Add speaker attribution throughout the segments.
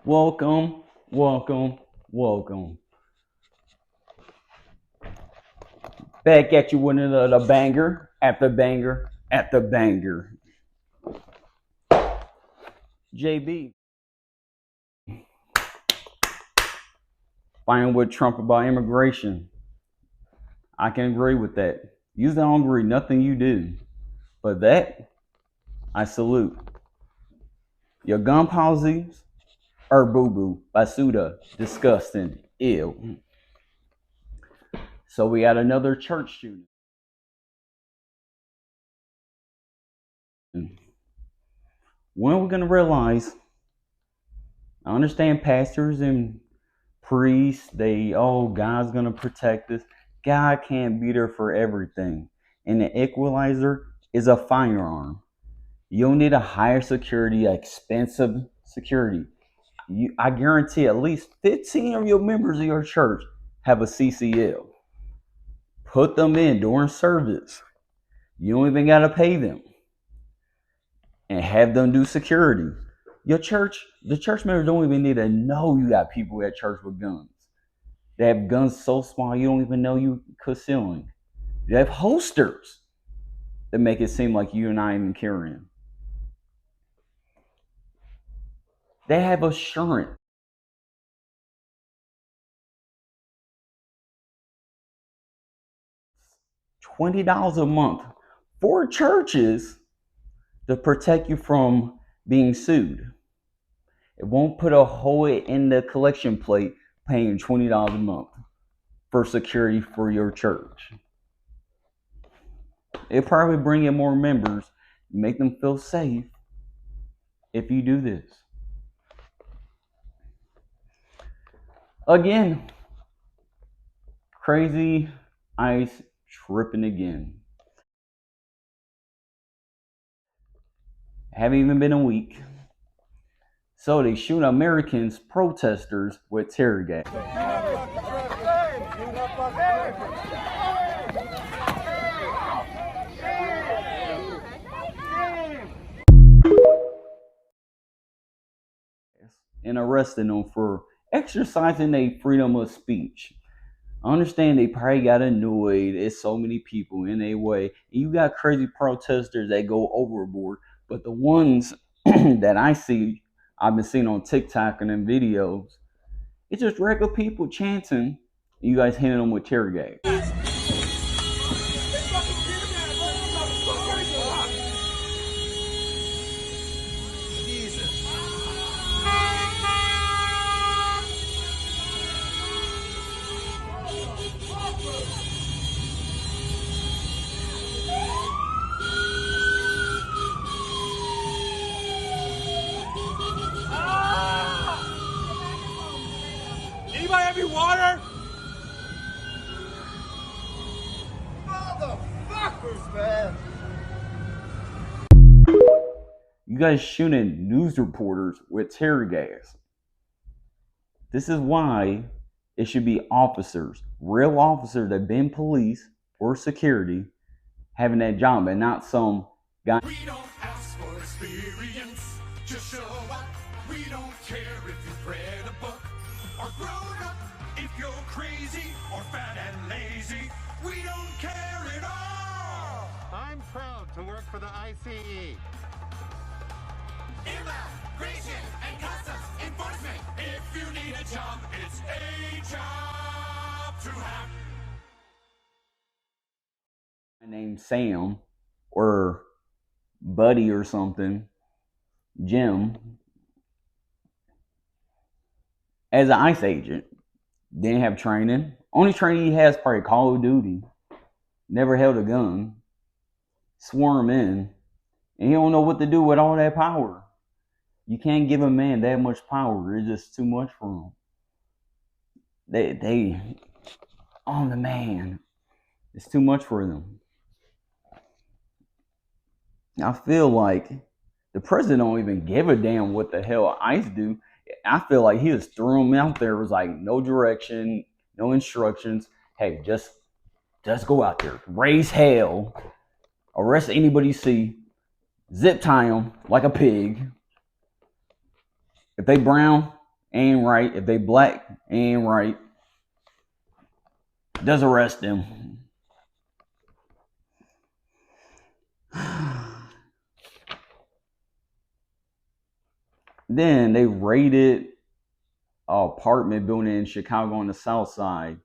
Speaker 1: Welcome, welcome, welcome. Back at you with another banger after banger after banger. JB. Fighting with Trump about immigration. I can agree with that. You don't agree nothing you do. But that, I salute. Your gun policies are boo-boo, basuda, disgusting, ill. So we got another church shooting. When are we going to realize? I understand pastors and priests, God's going to protect us. God can't be there for everything. And the equalizer is a firearm. You'll need a higher security, expensive security. I guarantee at least 15 of your members of your church have a CCL. Put them in during service. You don't even got to pay them. And have them do security. The church members don't even need to know you got people at church with guns. They have guns so small you don't even know you concealing. They have holsters that make it seem like you're not even carrying. They have assurance. $20 a month for churches to protect you from being sued. It won't put a hole in the collection plate paying $20 a month for security for your church. It'll probably bring in more members, make them feel safe if you do this. Again, crazy ICE tripping again. Haven't even been a week. So they shoot Americans, protesters, with tear gas. And arresting them for exercising their freedom of speech. I understand they probably got annoyed. It's so many people in their way. And you got crazy protesters that go overboard. But the ones that I've been seeing on TikTok and in videos, it's just regular people chanting, and you guys hitting them with tear gas.
Speaker 2: Anybody have any water? Motherfuckers, man.
Speaker 1: You guys shooting news reporters with tear gas. This is why it should be officers, real officers that been police or security, having that job and not some guy.
Speaker 3: We don't ask for experience, just show up. We don't care if you've read a book or grown up, if you're crazy or fat and lazy. We don't care at all.
Speaker 4: I'm proud to work for the ICE.
Speaker 3: Immigration and customs enforcement. If you need a job, it's a job to have.
Speaker 1: My name's Sam or Buddy or something, Jim, as an ICE agent, didn't have training. Only training he has probably Call of Duty. Never held a gun. Swarm in, and he don't know what to do with all that power. You can't give a man that much power. It's just too much for him. They on the man. It's too much for them. I feel like the president don't even give a damn what the hell ICE do. I feel like he just threw him out there. It was like no direction, no instructions. Hey, just go out there, raise hell, arrest anybody you see, zip tie them like a pig. If they brown, Ain't right. If they black, ain't right. Just arrest them. Then they raided an apartment building in Chicago on the south side.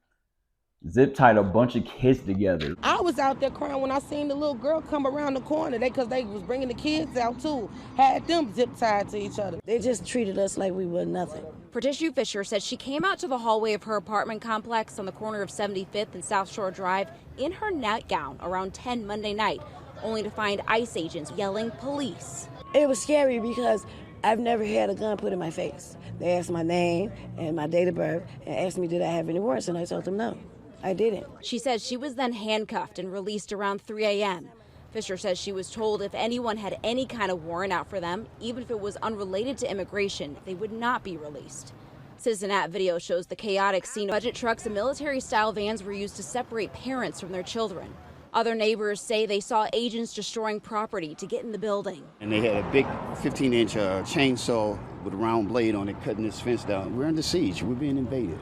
Speaker 1: Zip tied a bunch of kids together.
Speaker 5: I was out there crying when I seen the little girl come around the corner. Because they was bringing the kids out too. Had them zip tied to each other. They just treated us like we were nothing.
Speaker 6: Patricia Fisher said she came out to the hallway of her apartment complex on the corner of 75th and South Shore Drive in her nightgown around 10 Monday night, only to find ICE agents yelling police.
Speaker 5: It was scary because I've never had a gun put in my face. They asked my name and my date of birth and asked me did I have any warrants, and I told them no. I didn't.
Speaker 6: She said she was then handcuffed and released around 3 a.m. Fisher says she was told if anyone had any kind of warrant out for them, even if it was unrelated to immigration, they would not be released. Citizen-At video shows the chaotic scene. Budget trucks and military-style vans were used to separate parents from their children. Other neighbors say they saw agents destroying property to get in the building.
Speaker 7: And they had a big 15-inch chainsaw with a round blade on it cutting this fence down. We're under siege. We're being invaded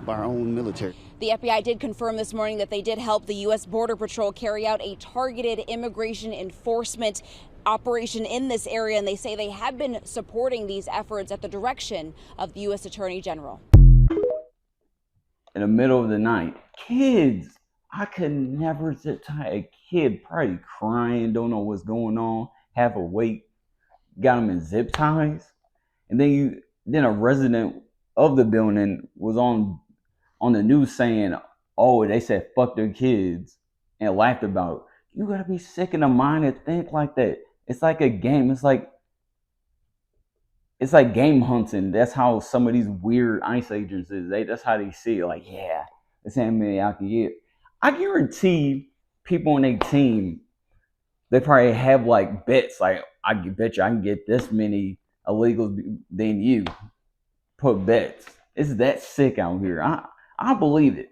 Speaker 7: by our own military.
Speaker 6: The FBI did confirm this morning that they did help the U.S. Border Patrol carry out a targeted immigration enforcement operation in this area, and they say they have been supporting these efforts at the direction of the U.S. Attorney General.
Speaker 1: In the middle of the night, kids. I could never zip tie a kid, probably crying, don't know what's going on, half awake, got them in zip ties. And then a resident of the building was on the news saying, oh, they said fuck their kids, and laughed about it. You gotta be sick in the mind to think like that. It's like a game. It's like game hunting. That's how some of these weird ICE agents is. That's how they see it. Like, yeah, that's how many I can get. I guarantee people on their team, they probably have like bets. Like, I bet you I can get this many illegals than you. Put bets. It's that sick out here. I believe it.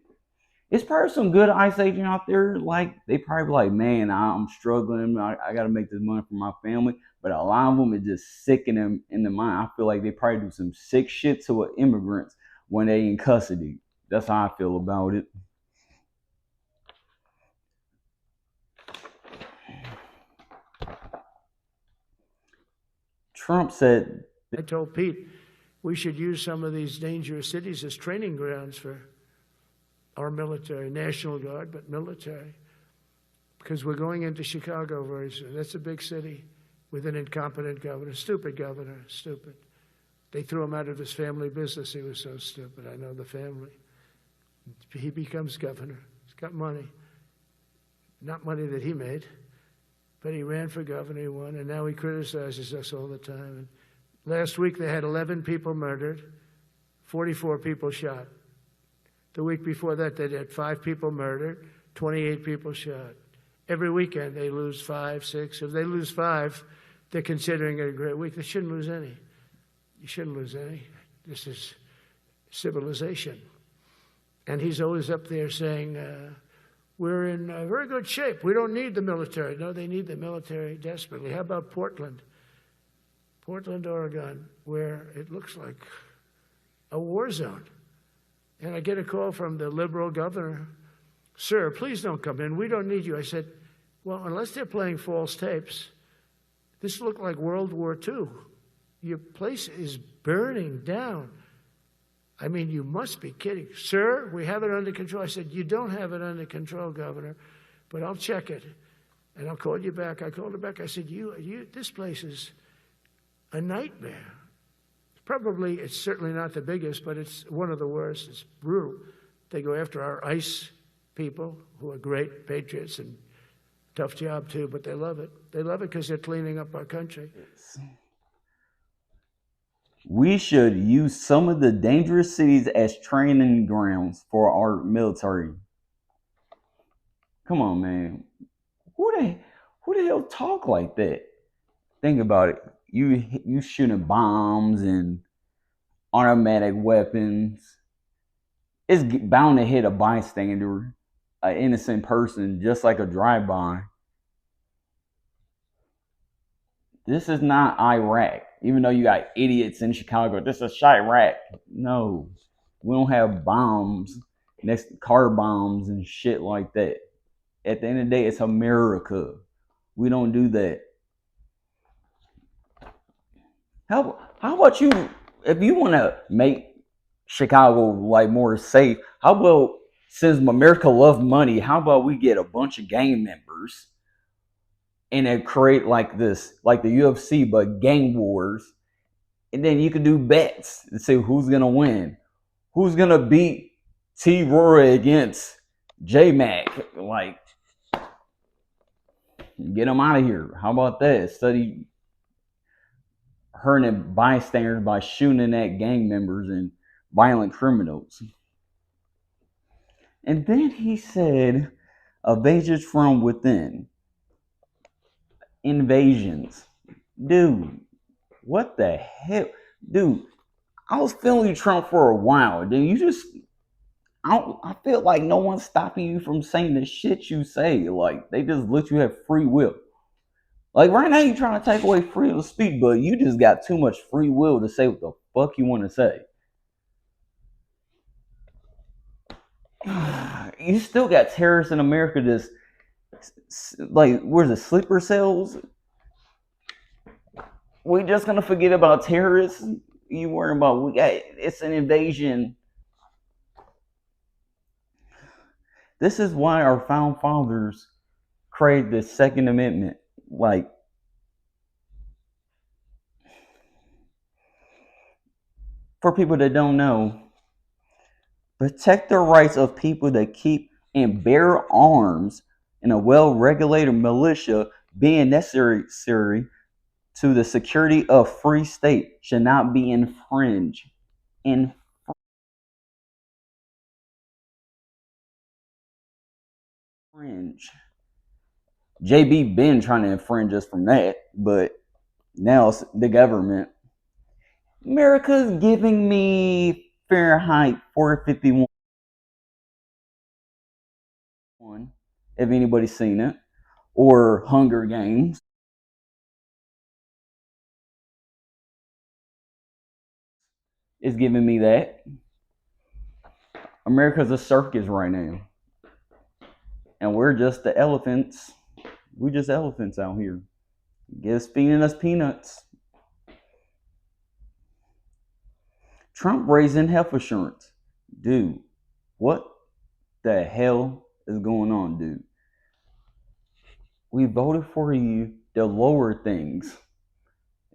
Speaker 1: It's probably some good ICE agent out there. Like, they probably like, man, I'm struggling. I got to make this money for my family. But a lot of them is just sick in the mind. I feel like they probably do some sick shit to immigrants when they in custody. That's how I feel about it. Trump said,
Speaker 8: I told Pete we should use some of these dangerous cities as training grounds for our military, National Guard, but military, because we're going into Chicago very soon. That's a big city with an incompetent governor, stupid governor, stupid. They threw him out of his family business. He was so stupid. I know the family. He becomes governor. He's got money. Not money that he made, but he ran for governor, he won, and now he criticizes us all the time. And last week they had 11 people murdered, 44 people shot. The week before that they had 5 people murdered, 28 people shot. Every weekend they lose 5, 6. If they lose 5, they're considering it a great week. They shouldn't lose any. You shouldn't lose any. This is civilization. And he's always up there saying, we're in very good shape. We don't need the military. No, they need the military desperately. How about Portland? Portland, Oregon, where it looks like a war zone. And I get a call from the liberal governor. Sir, please don't come in. We don't need you. I said, well, unless they're playing false tapes, this looked like World War II. Your place is burning down. I mean, you must be kidding. Sir, we have it under control. I said, you don't have it under control, Governor, but I'll check it, and I'll call you back. I called her back. I said, this place is a nightmare. It's certainly not the biggest, but it's one of the worst. It's brutal. They go after our ICE people, who are great patriots and tough job too, but they love it. They love it because they're cleaning up our country.
Speaker 1: We should use some of the dangerous cities as training grounds for our military. Come on, man. Who the hell talk like that? Think about it. You shooting bombs and automatic weapons. It's bound to hit a bystander, an innocent person, just like a drive-by. This is not Iraq. Even though you got idiots in Chicago, this is Chirac. No, we don't have bombs, car bombs and shit like that. At the end of the day, it's America. We don't do that. How about you? If you want to make Chicago like more safe, how about, since America loves money, how about we get a bunch of gang members and then create like this, like the UFC, but gang wars, and then you can do bets and see who's gonna win, who's gonna beat T. Roy against J Mac. Like, get them out of here. How about that? Study hurting bystanders by shooting at gang members and violent criminals. And then he said, invasions from within. Invasions. Dude, what the hell? Dude, I was feeling Trump for a while. Dude, you just, I feel like no one's stopping you from saying the shit you say. Like, they just let you have free will. Like, right now, you're trying to take away freedom of speech, but you just got too much free will to say what the fuck you want to say. You still got terrorists in America just, like, where's the sleeper cells? We just gonna forget about terrorists? You worrying about, it's an invasion. This is why our founding fathers created the Second Amendment. Like, for people that don't know, protect the rights of people that keep and bear arms in a well-regulated militia, being necessary to the security of free state, should not be infringed. JB been trying to infringe us from that, but now it's the government. America's giving me Fahrenheit 451, if anybody's seen it, or Hunger Games. It's giving me that. America's a circus right now. And we're just the elephants. We're just elephants out here. Just feeding us peanuts. Trump raising health insurance. Dude, what the hell is going on, dude? We voted for you to lower things.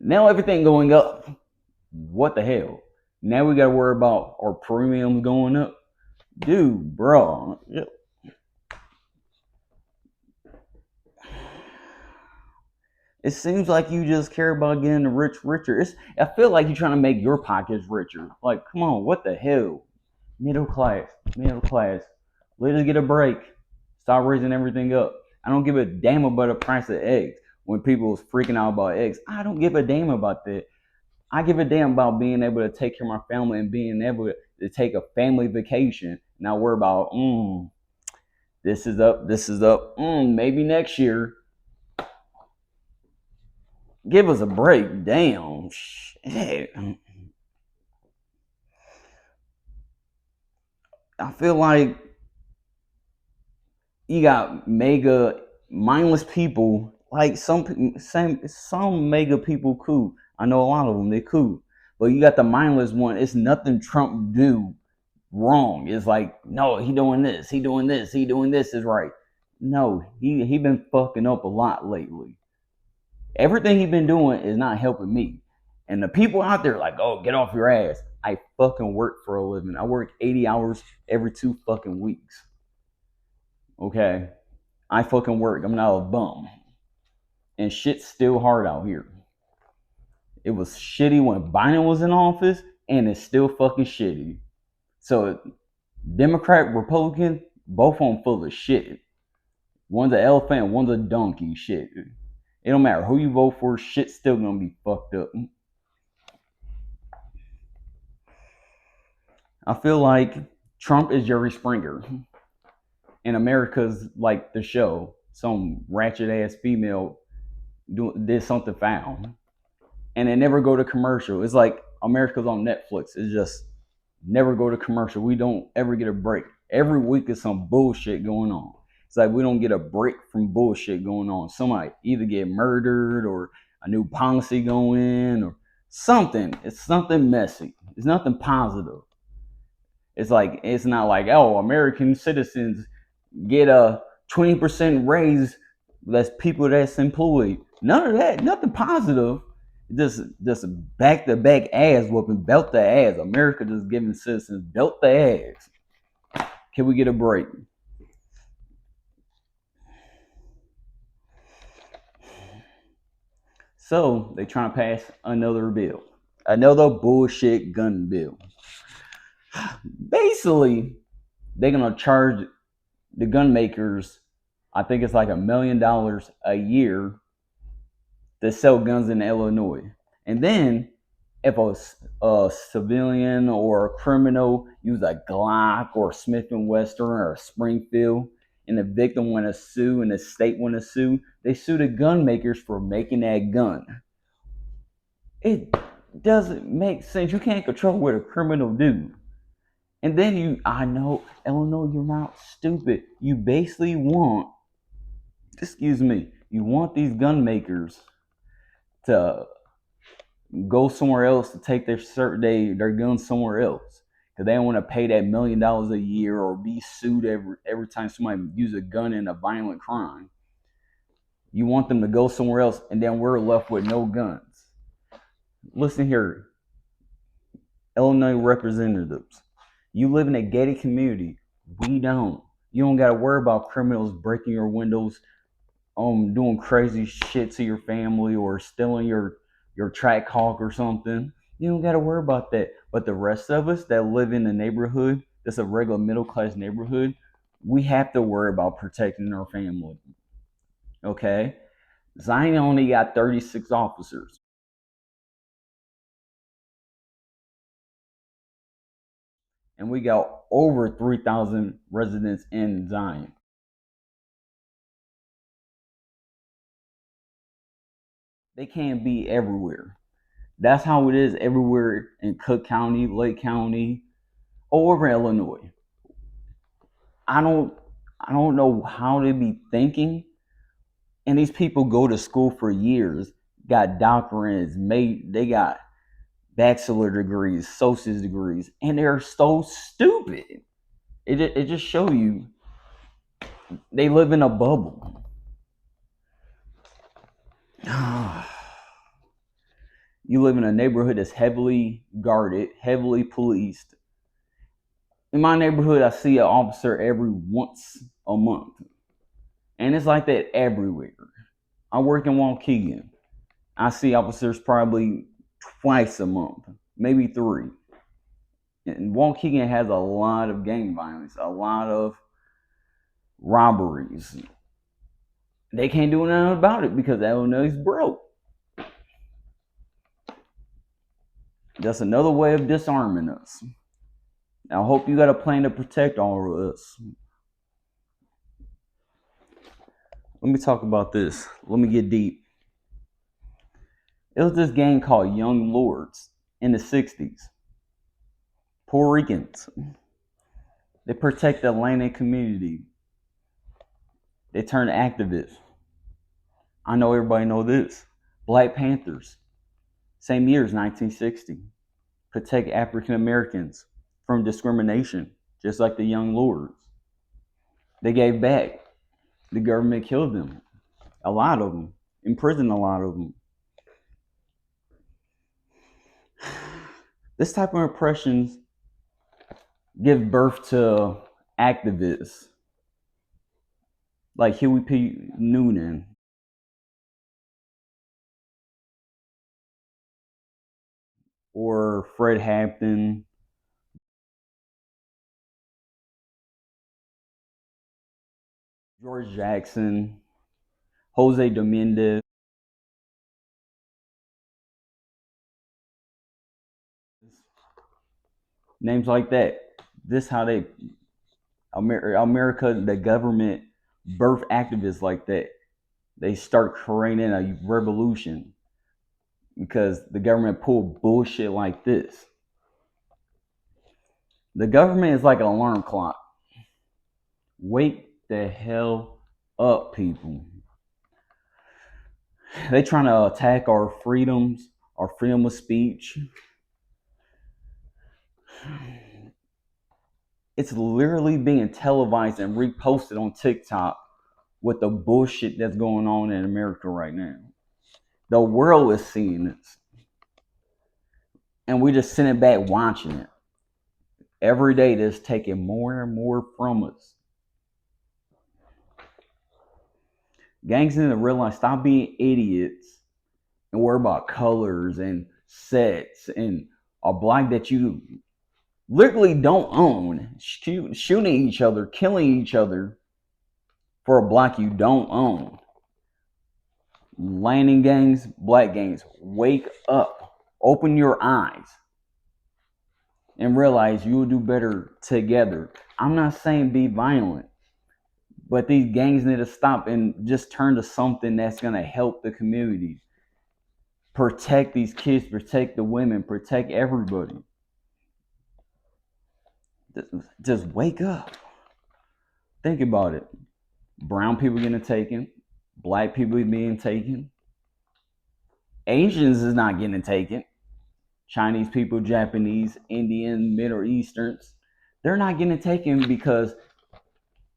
Speaker 1: Now everything going up. What the hell? Now we got to worry about our premiums going up. Dude, bro. It seems like you just care about getting the rich richer. I feel like you're trying to make your pockets richer. Like, come on, what the hell? Middle class. Let us get a break. Stop raising everything up. I don't give a damn about the price of eggs. When people was freaking out about eggs, I don't give a damn about that. I give a damn about being able to take care of my family and being able to take a family vacation. Not worry about, this is up. Maybe next year. Give us a break. Damn. Shit. I feel like you got mega mindless people. Like some mega people cool. I know a lot of them, they cool. But you got the mindless one. It's nothing Trump do wrong. It's like, no, he doing this is right. No, he been fucking up a lot lately. Everything he been doing is not helping me. And the people out there like, oh, get off your ass. I fucking work for a living. I work 80 hours every 2 fucking weeks. Okay? I fucking work. I'm not a bum. And shit's still hard out here. It was shitty when Biden was in office, and it's still fucking shitty. So, Democrat, Republican, both of them full of shit. One's an elephant, one's a donkey. Shit. It don't matter who you vote for, shit's still gonna be fucked up. I feel like Trump is Jerry Springer. And America's like the show. Some ratchet ass female did something foul. and they never go to commercial. It's like America's on Netflix. It's just never go to commercial. We don't ever get a break. Every week is some bullshit going on. It's like we don't get a break from bullshit going on. Somebody either get murdered or a new policy go in or something. It's something messy. It's nothing positive. It's like, it's not like, oh, American citizens get a 20% raise. That's people that's employed. None of that. Nothing positive. Just back to back ass whooping, belt the ass. America just giving citizens belt the ass. Can we get a break? So they trying to pass another bill, another bullshit gun bill. Basically, they're gonna charge the gun makers, I think it's like $1 million a year to sell guns in Illinois. And then if a civilian or a criminal use a Glock or a Smith & Wesson or a Springfield, and the victim want to sue and the state want to sue, they sue the gun makers for making that gun. It doesn't make sense. You can't control what a criminal do. And then I know, Illinois, you're not stupid. You basically want, you want these gun makers to go somewhere else to take their guns somewhere else. Because they don't want to pay that $1 million a year or be sued every time somebody use a gun in a violent crime. You want them to go somewhere else, and then we're left with no guns. Listen here, Illinois representatives. You live in a gated community. We don't. You don't got to worry about criminals breaking your windows, doing crazy shit to your family or stealing your track hawk or something. You don't got to worry about that. But the rest of us that live in a neighborhood that's a regular middle class neighborhood, we have to worry about protecting our family. Okay? Zion only got 36 officers. And we got over 3,000 residents in Zion. They can't be everywhere. That's how it is everywhere in Cook County, Lake County, all over Illinois. I don't know how they be thinking. And these people go to school for years, got doctorates, they got bachelor degrees, associate's degrees, and they're so stupid. It just show you they live in a bubble. You live in a neighborhood that's heavily guarded, heavily policed. In my neighborhood, I see an officer every once a month. And it's like that everywhere. I work in Waukegan. I see officers probably twice a month, maybe 3. And Waukegan has a lot of gang violence, a lot of robberies. They can't do nothing about it because Illinois is broke. That's another way of disarming us. I hope you got a plan to protect all of us. Let me talk about this. Let me get deep. It was this gang called Young Lords in the 60s. Puerto Ricans. They protect the Atlantic community. They turned activists. I know everybody know this. Black Panthers. Same year as 1960. Protect African Americans from discrimination, just like the Young Lords. They gave back. The government killed them. A lot of them. Imprisoned a lot of them. This type of oppressions give birth to activists like Huey P. Newton. Or Fred Hampton. George Jackson. Jose Dominguez. Names like that. This how they America, the government birth activists like that. They start creating a revolution. because the government pulled bullshit like this. The government is like an alarm clock. Wake the hell up, people. They trying to attack our freedoms, our freedom of speech. It's literally being televised and reposted on TikTok with the bullshit that's going on in America right now. The world is seeing this. And we're just sitting back watching it. Every day that's taking more and more from us. Gangs need to realize, stop being idiots and worry about colors and sets and a block that you literally don't own. Shooting each other, killing each other for a block you don't own. Landing gangs, black gangs, wake up. Open your eyes. And realize you will do better together. I'm not saying be violent. But these gangs need to stop and just turn to something that's going to help the community. Protect these kids, protect the women, protect everybody. Just wake up. Think about it. Brown people getting taken. Black people being taken. Asians is not getting taken. Chinese people, Japanese, Indian, Middle Easterns. They're not getting taken because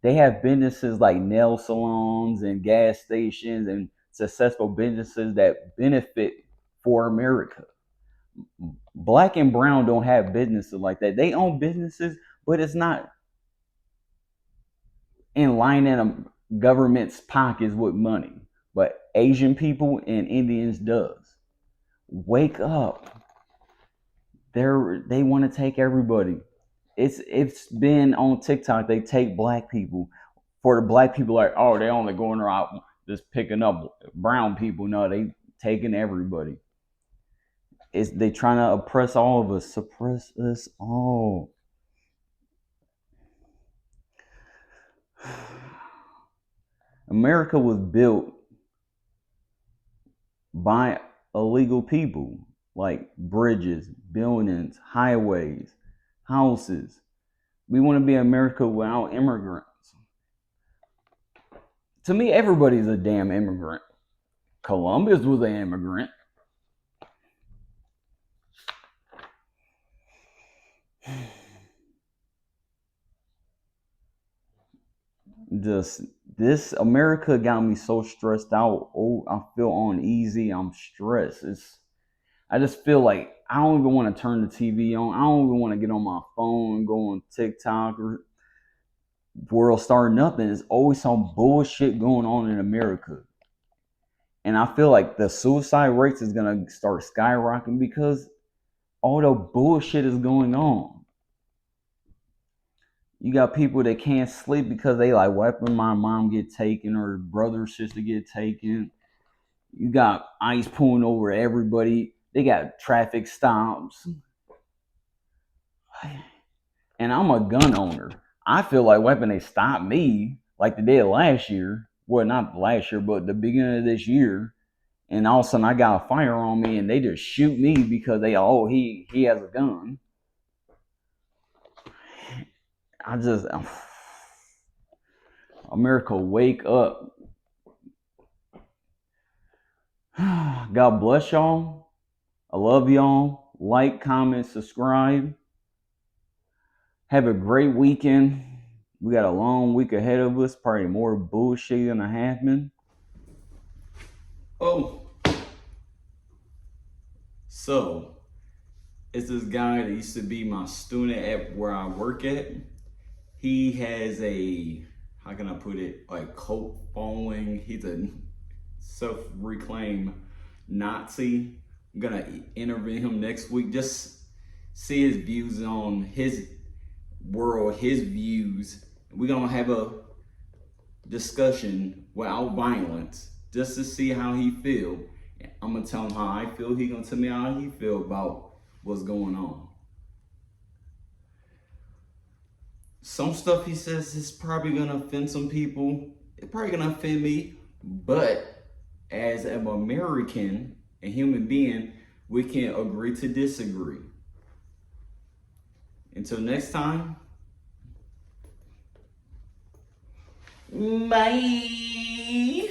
Speaker 1: they have businesses like nail salons and gas stations and successful businesses that benefit for America. Black and brown don't have businesses like that. They own businesses, but it's not in line in a government's pockets with money. But Asian people and Indians does. Wake up. They want to take everybody. It's been on TikTok. They take black people. For the black people, like, oh, they only going around just picking up brown people. No, they taking everybody. They trying to oppress all of us, suppress us all. America was built by illegal people, like bridges, buildings, highways, houses. We want to be America without immigrants. To me, everybody's a damn immigrant. Columbus was an immigrant. Just this America got me so stressed out. Oh, I feel uneasy. I'm stressed. I just feel like I don't even want to turn the TV on. I don't even want to get on my phone and go on TikTok or World Star, nothing. There's always some bullshit going on in America. And I feel like the suicide rates is going to start skyrocketing because all the bullshit is going on. You got people that can't sleep because they like, what if my mom get taken or brother or sister get taken? You got ICE pulling over everybody. They got traffic stops. And I'm a gun owner. I feel like when they stop me, like they did last year, well, not last year, but the beginning of this year, and all of a sudden I got a fire on me and they just shoot me because he has a gun. America, wake up. God bless y'all. I love y'all. Like, comment, subscribe. Have a great weekend. We got a long week ahead of us. Probably more bullshit gonna happen. Oh. So, it's this guy that used to be my student at where I work at. He has a, how can I put it, like cult following. He's a self-reclaimed Nazi. I'm gonna interview him next week. Just see his views on his world, his views. We're gonna have a discussion without violence, just to see how he feel. I'm gonna tell him how I feel. He gonna tell me how he feel about what's going on. Some stuff he says is probably gonna offend some people. It's probably gonna offend me, but as an American a human being, we can agree to disagree. Until next time, bye.